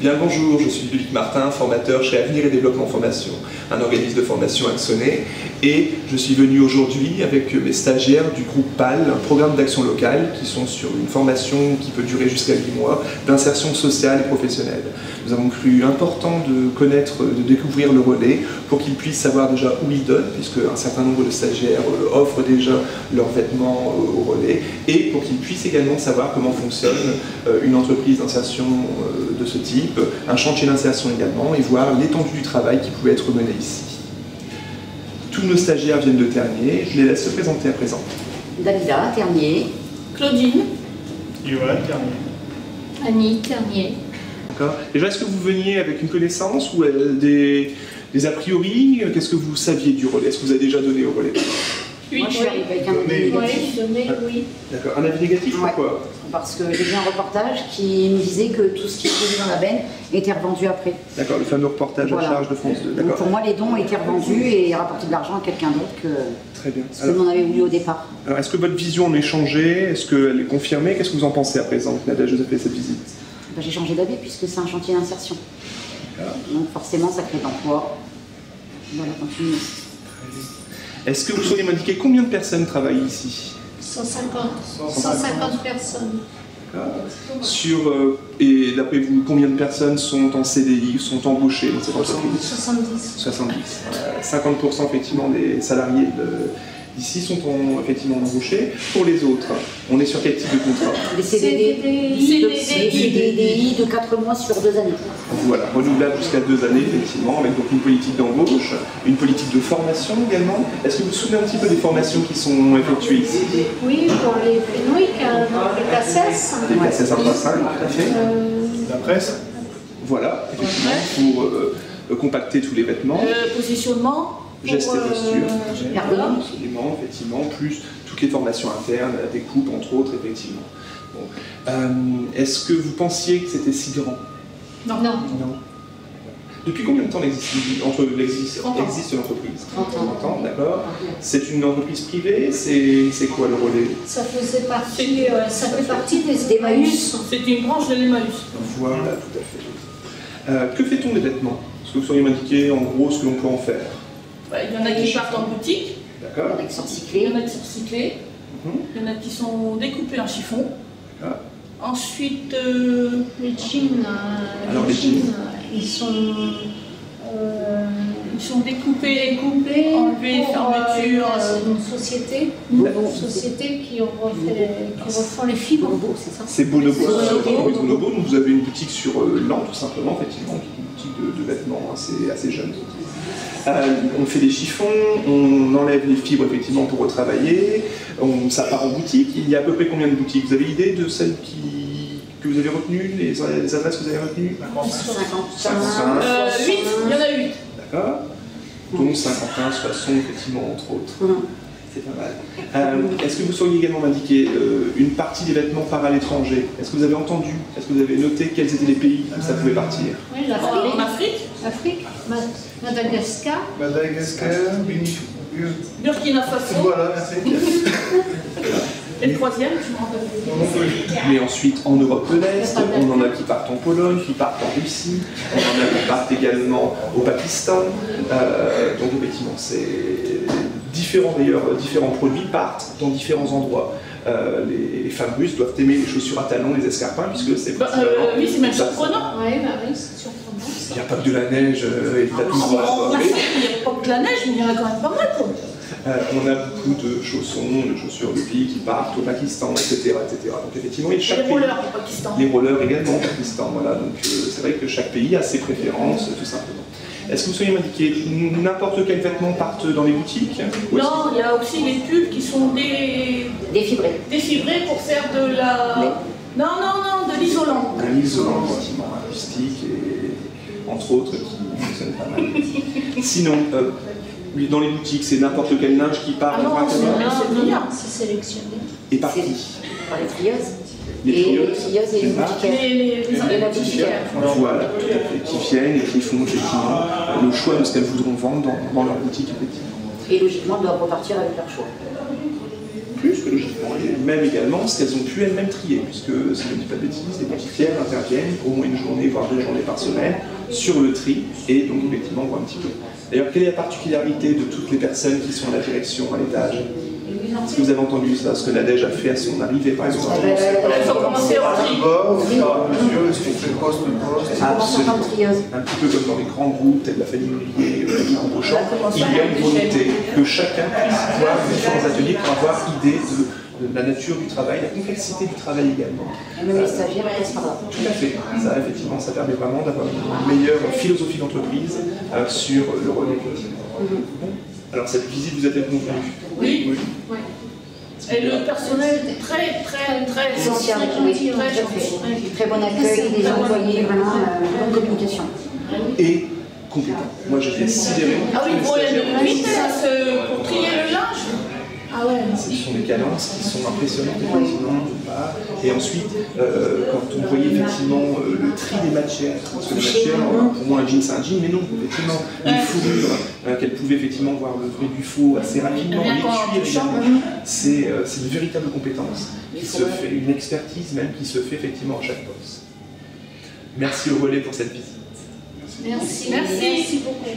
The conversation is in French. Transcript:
Bien bonjour, je suis Ludovic Martin, formateur chez Avenir et Développement Formation, un organisme de formation axonné, et je suis venu aujourd'hui avec mes stagiaires du groupe PAL, un programme d'action locale, qui sont sur une formation qui peut durer jusqu'à 8 mois, d'insertion sociale et professionnelle. Nous avons cru important de connaître, de découvrir le relais, pour qu'ils puissent savoir déjà où ils donnent, puisque un certain nombre de stagiaires offrent déjà leurs vêtements au relais, et pour qu'ils puissent également savoir comment fonctionne une entreprise d'insertion de ce type, un chantier d'insertion également, et voir l'étendue du travail qui pouvait être mené ici. Tous nos stagiaires viennent de Ternier, je les laisse se présenter à présent. Dalida, Ternier. Claudine. Johan, Ternier. Annie, Ternier. D'accord. Déjà, est-ce que vous veniez avec une connaissance ou des a priori? Qu'est-ce que vous saviez du relais? Est-ce que vous avez déjà donné au relais? Oui, Moi, je suis arrivée avec un avis négatif. oui. D'accord. Un avis négatif, pourquoi? Parce que j'ai vu un reportage qui me disait que tout ce qui est posé dans la benne était revendu après. D'accord, le fameux reportage à charge de France 2. Donc pour moi, les dons étaient revendus et rapportaient de l'argent à quelqu'un d'autre que Très bien. ce que l'on avait voulu au départ. Alors, est-ce que votre vision en est changée? Est-ce qu'elle est confirmée? Qu'est-ce que vous en pensez à présent que Nadège vous a fait cette visite? Ben, j'ai changé d'avis puisque c'est un chantier d'insertion. Donc forcément, ça crée de l'emploi. Voilà, continue. Est-ce que vous sauriez m'indiquer combien de personnes travaillent ici? 150 personnes. Et d'après vous, combien de personnes sont en CDI, sont embauchées dans cette entreprise? 70. 70. 50% effectivement des salariés d'ici sont effectivement embauchés. Pour les autres, on est sur quel type de contrat? Des CDI de 4 mois sur 2 années. Voilà, renouvelable jusqu'à 2 années effectivement, avec donc une politique d'embauche, une politique de formation également. Est-ce que vous vous souvenez un petit peu des formations qui sont effectuées ici? Oui, pour les FENOIC, les CACES. Des CACES 1.5, tout à fait. La presse. Voilà, effectivement, pour compacter tous les vêtements. Positionnement. Gestes et postures, Absolument, effectivement, plus toutes les formations internes, la découpe, entre autres, effectivement. Bon. Est-ce que vous pensiez que c'était si grand? Non. Depuis combien de temps existe l'entreprise? 30 ans, d'accord. C'est une entreprise privée? C'est quoi le relais? Ça fait partie des Emmaüs. C'est une branche de l'Emmaüs. Voilà, tout à fait. Que fait-on des vêtements? Est-ce que vous sauriez m'indiquer en gros ce que l'on peut en faire? Il y en a qui partent en boutique. D'accord. Il y en a qui sont recyclés. Il y en a qui sont recyclés. Il y en a qui sont découpés en chiffon. D'accord. Ensuite, les jeans, ils sont découpés, enlevés, fermeture. C'est une société qui refont les fibres. C'est ça? C'est Bonobo. Bonobo, vous avez une boutique sur Lan, tout simplement, effectivement, qui est une boutique de vêtements assez jeune. On fait des chiffons, on enlève les fibres effectivement pour retravailler, ça part en boutique. Il y a à peu près combien de boutiques? Vous avez idée de celles que vous avez retenues, les adresses que vous avez retenues? 50. 8, il y en a 8. D'accord. Donc 51, 60, effectivement, entre autres. C'est pas mal. Est-ce que vous sauriez également m'indiquer une partie des vêtements part à l'étranger? Est-ce que vous avez entendu? Est-ce que vous avez noté quels étaient les pays où ça pouvait partir? Oui, l'Afrique, Madagascar, Burkina Faso. Voilà, merci. Et le troisième, je me rappelle plus. Mais ensuite en Europe de l'Est, on en a qui partent en Pologne, qui partent en Russie, on en a qui partent également au Pakistan. Donc effectivement, c'est différents produits partent dans différents endroits. Les femmes russes doivent aimer les chaussures à talons, les escarpins, puisque c'est oui, c'est même surprenant. Oui, c'est surprenant. Il n'y a pas que de la neige et de la douce. Il n'y a pas que de la neige, mais il y en a quand même pas mal. On a beaucoup de chaussons, de chaussures de filles qui partent au Pakistan, etc. Donc effectivement, chaque les rollers au Pakistan. Les rollers également au Pakistan, voilà. Donc c'est vrai que chaque pays a ses préférences, tout simplement. Est-ce que vous sauriez m'indiquer n'importe quel vêtement partent dans les boutiques? Non, il y a aussi les pulls qui sont défibrés pour faire de la... Non, de l'isolant. Un isolant, effectivement, acoustique et entre autres qui fonctionne pas mal. Sinon, dans les boutiques, c'est n'importe quel linge qui part. Ah non, c'est sélectionné. Et par qui? Par les trieuses. Les trieuses et une boutiquière. Les boutiquières. Voilà, tout à fait, qui viennent et qui font effectivement le choix de ce qu'elles voudront vendre dans leur boutique, effectivement. Et logiquement, elles doivent repartir avec leur choix. plus, que logiquement, et même également ce qu'elles ont pu elles-mêmes trier, puisque, si je ne dis pas de bêtises, les petitières interviennent au moins une journée, voire 2 journées par semaine, sur le tri, et donc effectivement, on voit un petit peu. D'ailleurs, quelle est la particularité de toutes les personnes qui sont à la direction, à l'étage? Est-ce que vous avez entendu ça, ce que Nadège a fait à son arrivée, par exemple? Il faut commencer au tri. Au fur et à mesure, est-ce qu'on fait poste par poste? Absolument. Un petit peu comme dans les grands groupes, peut-être la famille Mullier, embauchant, il y a une volonté que chacun puisse voir les différents ateliers pour avoir idée de la nature du travail, la complexité du travail également. Et même les stagiaires passent par là. Tout à fait. Ça, effectivement, ça permet vraiment d'avoir une meilleure philosophie d'entreprise sur le relais. Alors, cette visite, vous êtes convenue? Oui. Et le personnel est très Social, oui, très tout à fait. Très bon accueil, des employés, vraiment bonne communication. Et compétent. Moi, j'étais sidéré. Ah oui, pour les nuits, pour trier le linge. Ah ouais. Ce sont des cadences qui sont impressionnantes, effectivement, d'une part. Et ensuite, quand on voyait effectivement le tri des matières, parce que les matières, pour moi, un jean, c'est un jean, mais non, effectivement, une fourrure, qu'elle pouvait effectivement voir le vrai du faux assez rapidement, les cuirs également. C'est une véritable compétence qui se fait, une expertise même qui se fait effectivement à chaque poste. Merci au relais pour cette visite. Merci beaucoup.